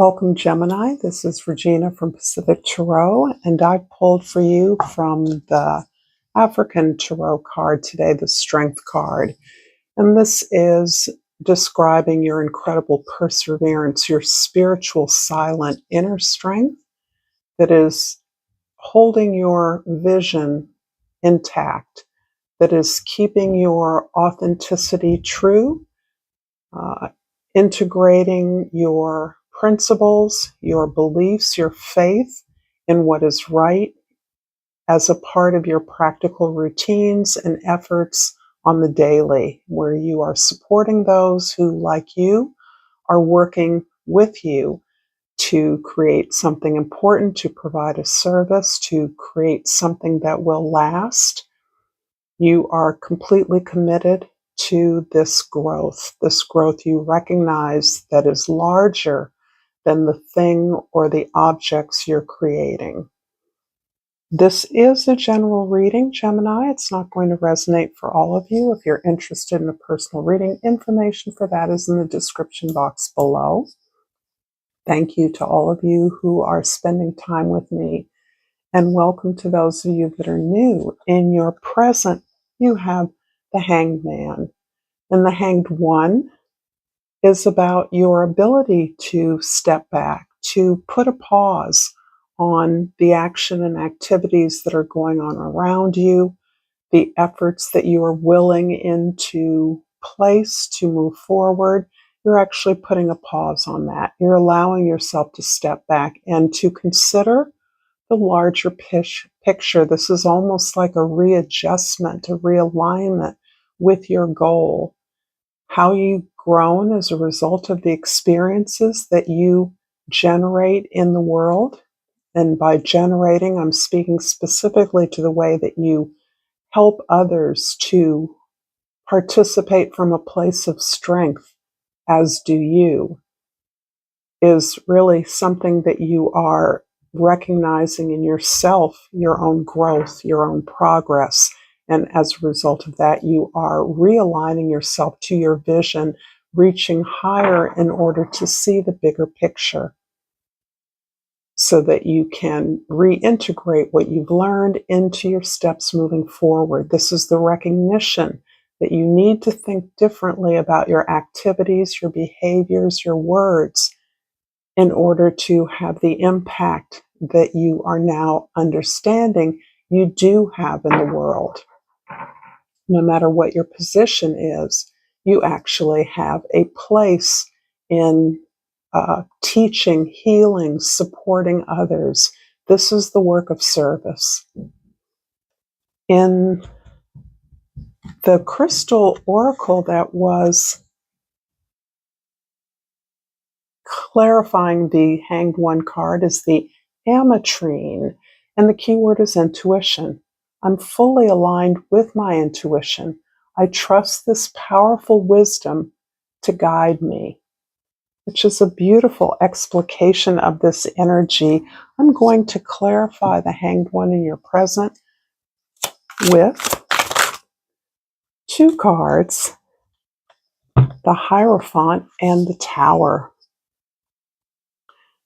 Welcome, Gemini. This is Regina from Pacific Tarot, and I pulled for you from the African Tarot card today, the Strength card. And this is describing your incredible perseverance, your spiritual silent inner strength that is holding your vision intact, that is keeping your authenticity true, integrating your principles, your beliefs, your faith in what is right as a part of your practical routines and efforts on the daily, where you are supporting those who, like you, are working with you to create something important, to provide a service, to create something that will last. You are completely committed to this growth you recognize that is larger than the thing or the objects you're creating. This is a general reading, Gemini. It's not going to resonate for all of you. If you're interested in a personal reading, information for that is in the description box below. Thank you to all of you who are spending time with me, and welcome to those of you that are new. In your present, you have the Hanged Man, and the Hanged One is about your ability to step back, to put a pause on the action and activities that are going on around you, the efforts that you are willing into place to move forward. You're actually putting a pause on that. You're allowing yourself to step back and to consider the larger picture. This is almost like a readjustment, a realignment with your goal. How you've grown as a result of the experiences that you generate in the world. And by generating, I'm speaking specifically to the way that you help others to participate from a place of strength, as do you, is really something that you are recognizing in yourself, your own growth, your own progress. And as a result of that, you are realigning yourself to your vision, reaching higher in order to see the bigger picture so that you can reintegrate what you've learned into your steps moving forward. This is the recognition that you need to think differently about your activities, your behaviors, your words, in order to have the impact that you are now understanding you do have in the world. No matter what your position is, you actually have a place in teaching, healing, supporting others. This is the work of service. In the crystal oracle that was clarifying the Hanged One card is the ametrine, and the keyword is intuition. I'm fully aligned with my intuition. I trust this powerful wisdom to guide me, which is a beautiful explication of this energy. I'm going to clarify the Hanged One in your present with two cards, the Hierophant and the Tower.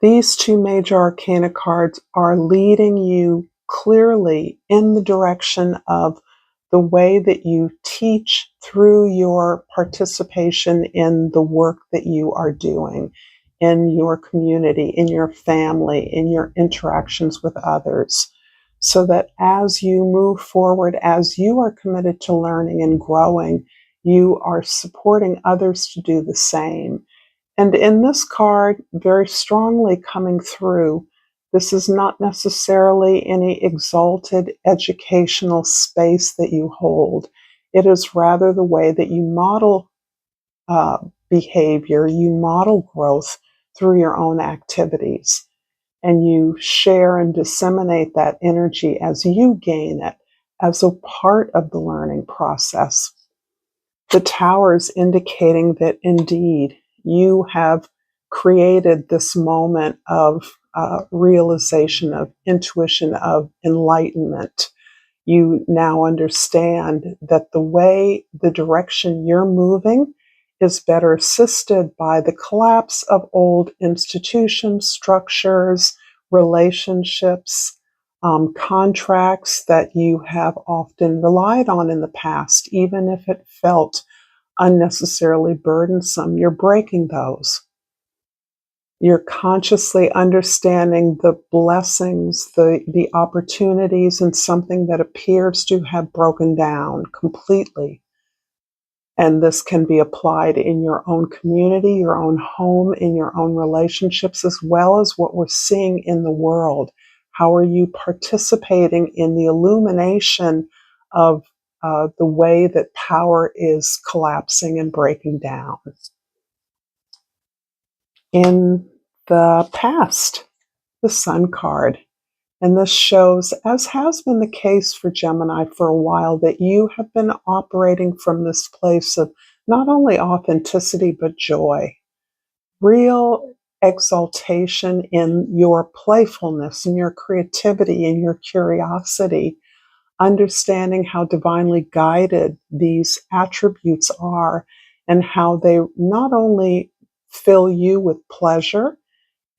These two major arcana cards are leading you clearly in the direction of the way that you teach through your participation in the work that you are doing, in your community, in your family, in your interactions with others. So that as you move forward, as you are committed to learning and growing, you are supporting others to do the same. And in this card, very strongly coming through, this is not necessarily any exalted educational space that you hold. It is rather the way that you model behavior, you model growth through your own activities. And you share and disseminate that energy as you gain it, as a part of the learning process. The Tower is indicating that indeed you have created this moment of realization, of intuition, of enlightenment. You now understand that the direction you're moving is better assisted by the collapse of old institutions, structures, relationships, contracts that you have often relied on in the past, even if it felt unnecessarily burdensome. You're breaking those. You're consciously understanding the blessings, the opportunities in something that appears to have broken down completely. And this can be applied in your own community, your own home, in your own relationships, as well as what we're seeing in the world. How are you participating in the illumination of the way that power is collapsing and breaking down? In the past, the Sun card. And this shows, as has been the case for Gemini for a while, that you have been operating from this place of not only authenticity, but joy, real exaltation in your playfulness, in your creativity, in your curiosity, understanding how divinely guided these attributes are and how they not only fill you with pleasure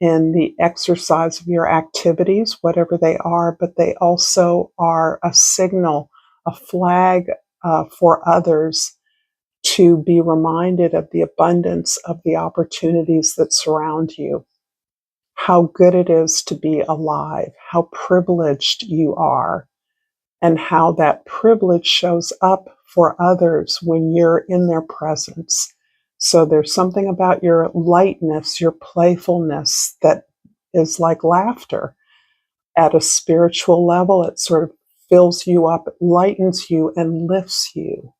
in the exercise of your activities, whatever they are, but they also are a signal, a flag for others to be reminded of the abundance of the opportunities that surround you, how good it is to be alive, how privileged you are, and how that privilege shows up for others when you're in their presence. So there's something about your lightness, your playfulness that is like laughter. At a spiritual level, it sort of fills you up, lightens you, and lifts you.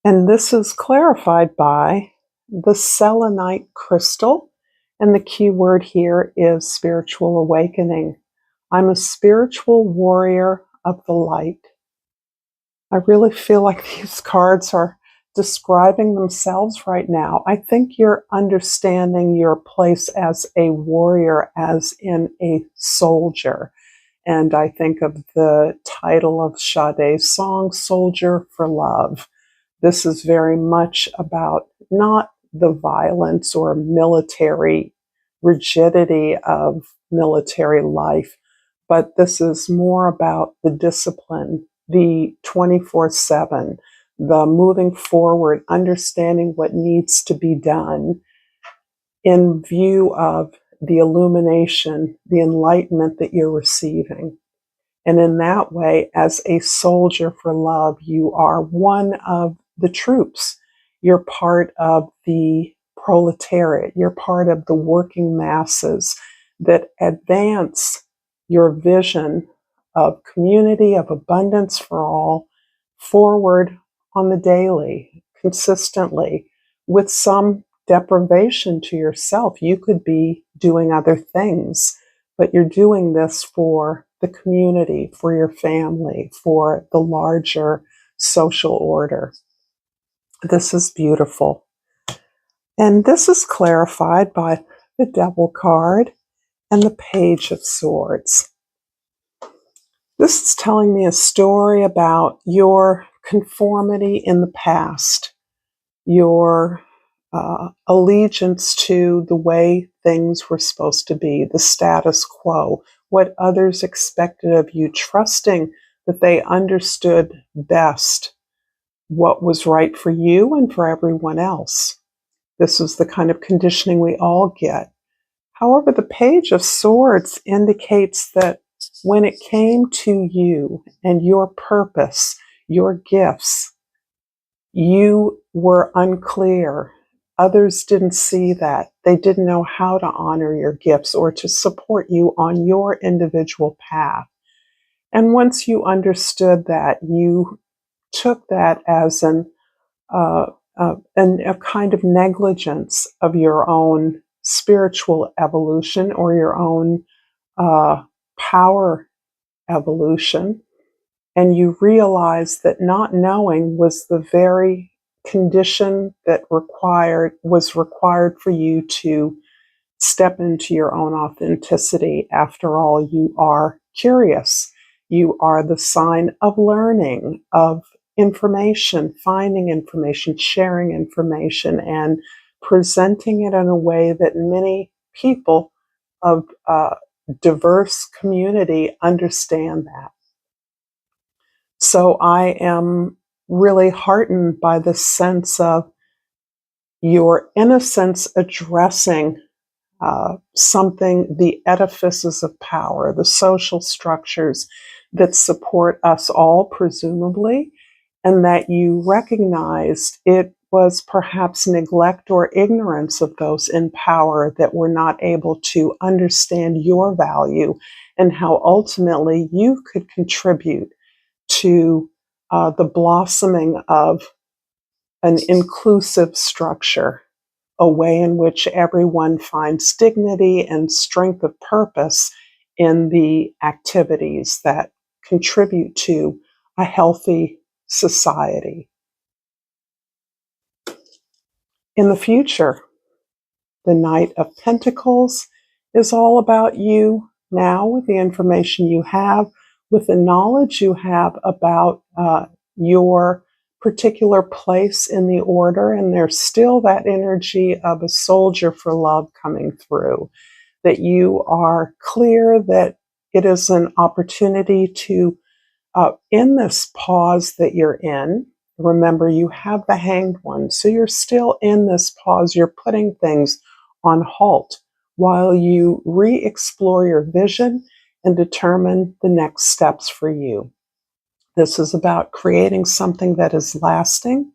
And this is clarified by the selenite crystal. And the key word here is spiritual awakening. I'm a spiritual warrior of the light. I really feel like these cards are describing themselves right now. I think you're understanding your place as a warrior, as in a soldier. And I think of the title of Sade's song, Soldier for Love. This is very much about not the violence or military rigidity of military life, but this is more about the discipline, the 24/7, the moving forward, understanding what needs to be done in view of the illumination, the enlightenment that you're receiving. And in that way, as a soldier for love, you are one of the troops. You're part of the proletariat. You're part of the working masses that advance your vision of community, of abundance for all, forward on the daily, consistently, with some deprivation to yourself. You could be doing other things, but you're doing this for the community, for your family, for the larger social order. This is beautiful. And this is clarified by the Devil card and the Page of Swords. This is telling me a story about your conformity in the past, your allegiance to the way things were supposed to be, the status quo, what others expected of you, trusting that they understood best what was right for you and for everyone else. This is the kind of conditioning we all get. However, the Page of Swords indicates that when it came to you and your purpose, your gifts, you were unclear. Others didn't see that. They didn't know how to honor your gifts or to support you on your individual path. And once you understood that, you took that as a kind of negligence of your own spiritual evolution or your own power evolution. And you realize that not knowing was the very condition that was required for you to step into your own authenticity. After all, you are curious. You are the sign of learning, of information, finding information, sharing information, and presenting it in a way that many people of diverse community understand that. So I am really heartened by the sense of your innocence addressing something, the edifices of power, the social structures that support us all, presumably, and that you recognized it was perhaps neglect or ignorance of those in power that were not able to understand your value and how ultimately you could contribute to the blossoming of an inclusive structure, a way in which everyone finds dignity and strength of purpose in the activities that contribute to a healthy society. In the future, the Knight of Pentacles is all about you now, with the information you have, with the knowledge you have about your particular place in the order, and there's still that energy of a soldier for love coming through, that you are clear that it is an opportunity to, in this pause that you're in, remember you have the Hanged One, so you're still in this pause, you're putting things on halt while you re-explore your vision and determine the next steps for you. This is about creating something that is lasting,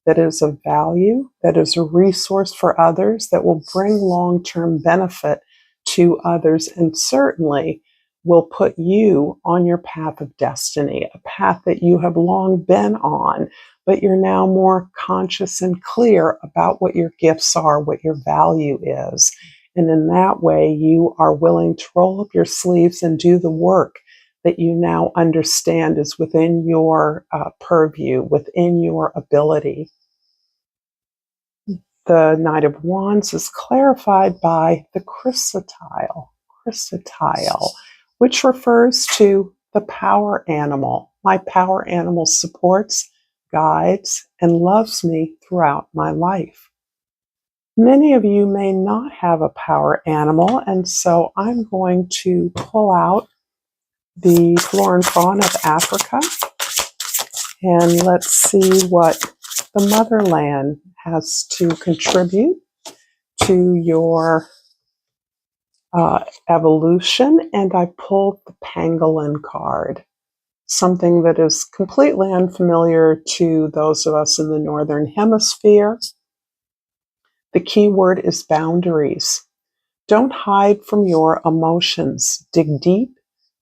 that is of value, that is a resource for others, that will bring long-term benefit to others, and certainly will put you on your path of destiny, a path that you have long been on, but you're now more conscious and clear about what your gifts are, what your value is. And in that way, you are willing to roll up your sleeves and do the work that you now understand is within your purview, within your ability. The Knight of Wands is clarified by the chrysotile, which refers to the power animal. My power animal supports, guides, and loves me throughout my life. Many of you may not have a power animal, and so I'm going to pull out the flora and fauna of Africa, and let's see what the motherland has to contribute to your evolution. And I pulled the pangolin card, something that is completely unfamiliar to those of us in the Northern Hemisphere. The key word is boundaries. Don't hide from your emotions. Dig deep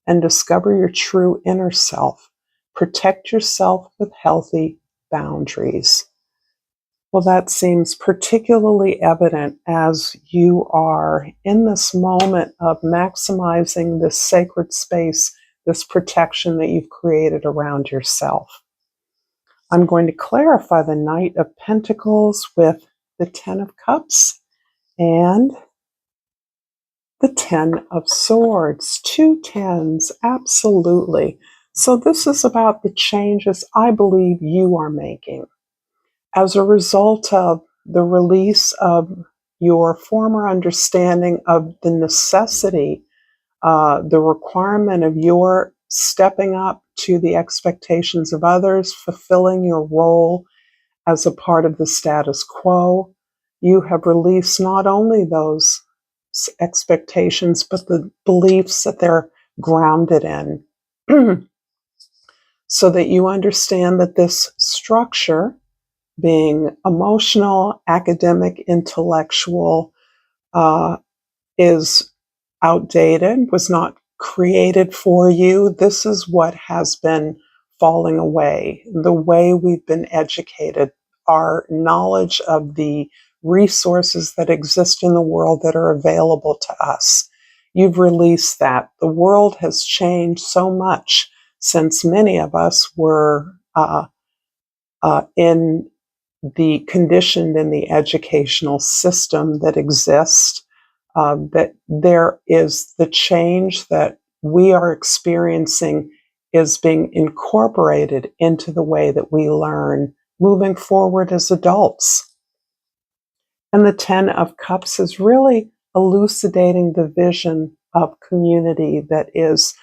and discover your true inner self. Protect yourself with healthy boundaries. Well, that seems particularly evident as you are in this moment of maximizing this sacred space, this protection that you've created around yourself. I'm going to clarify the Knight of Pentacles with the Ten of Cups and the Ten of Swords. 2 tens, absolutely. So this is about the changes I believe you are making as a result of the release of your former understanding of the necessity, the requirement of your stepping up to the expectations of others, fulfilling your role as a part of the status quo. You have released not only those expectations, but the beliefs that they're grounded in. So that you understand that this structure, being emotional, academic, intellectual, is outdated, was not created for you. This is what has been falling away. The way we've been educated, our knowledge of the resources that exist in the world that are available to us. You've released that. The world has changed so much since many of us were in the conditioned in the educational system that exists, that there is the change that we are experiencing is being incorporated into the way that we learn moving forward as adults. And the Ten of Cups is really elucidating the vision of community that is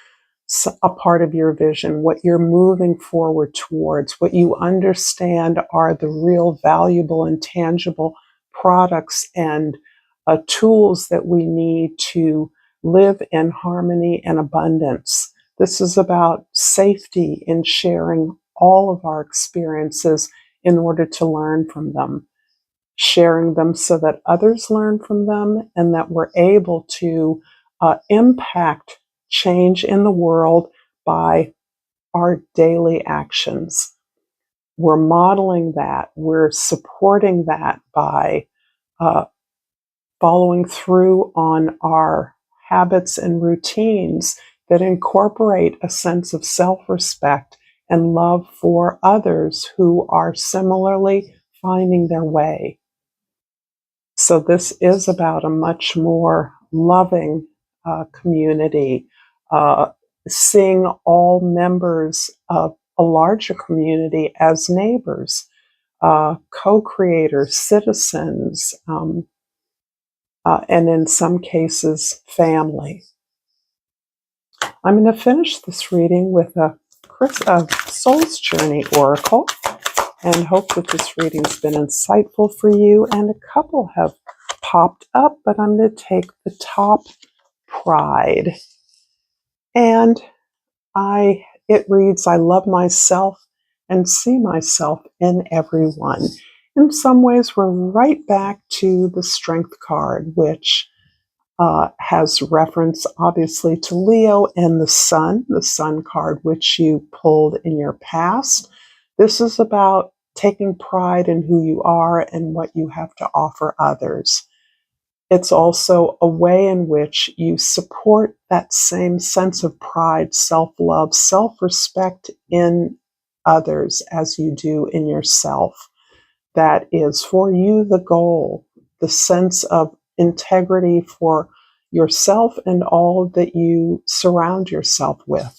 a part of your vision, what you're moving forward towards, what you understand are the real valuable and tangible products and tools that we need to live in harmony and abundance. This is about safety in sharing all of our experiences in order to learn from them, sharing them so that others learn from them and that we're able to impact change in the world by our daily actions. We're modeling that, we're supporting that by following through on our habits and routines that incorporate a sense of self-respect and love for others who are similarly finding their way. So this is about a much more loving community, seeing all members of a larger community as neighbors, co-creators, citizens, and in some cases, family. I'm going to finish this reading with a Soul's Journey Oracle, and hope that this reading's been insightful for you. And a couple have popped up, but I'm going to take the top, Pride. And it reads, I love myself and see myself in everyone. In some ways, we're right back to the Strength card, which has reference obviously to Leo and the Sun card, which you pulled in your past. This is about taking pride in who you are and what you have to offer others. It's also a way in which you support that same sense of pride, self-love, self-respect in others as you do in yourself. That is for you the goal, the sense of integrity for yourself and all that you surround yourself with.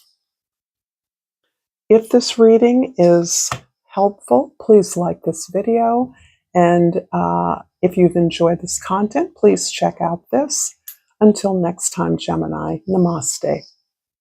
If this reading is helpful, please like this video. And if you've enjoyed this content, please check out this. Until next time, Gemini, namaste.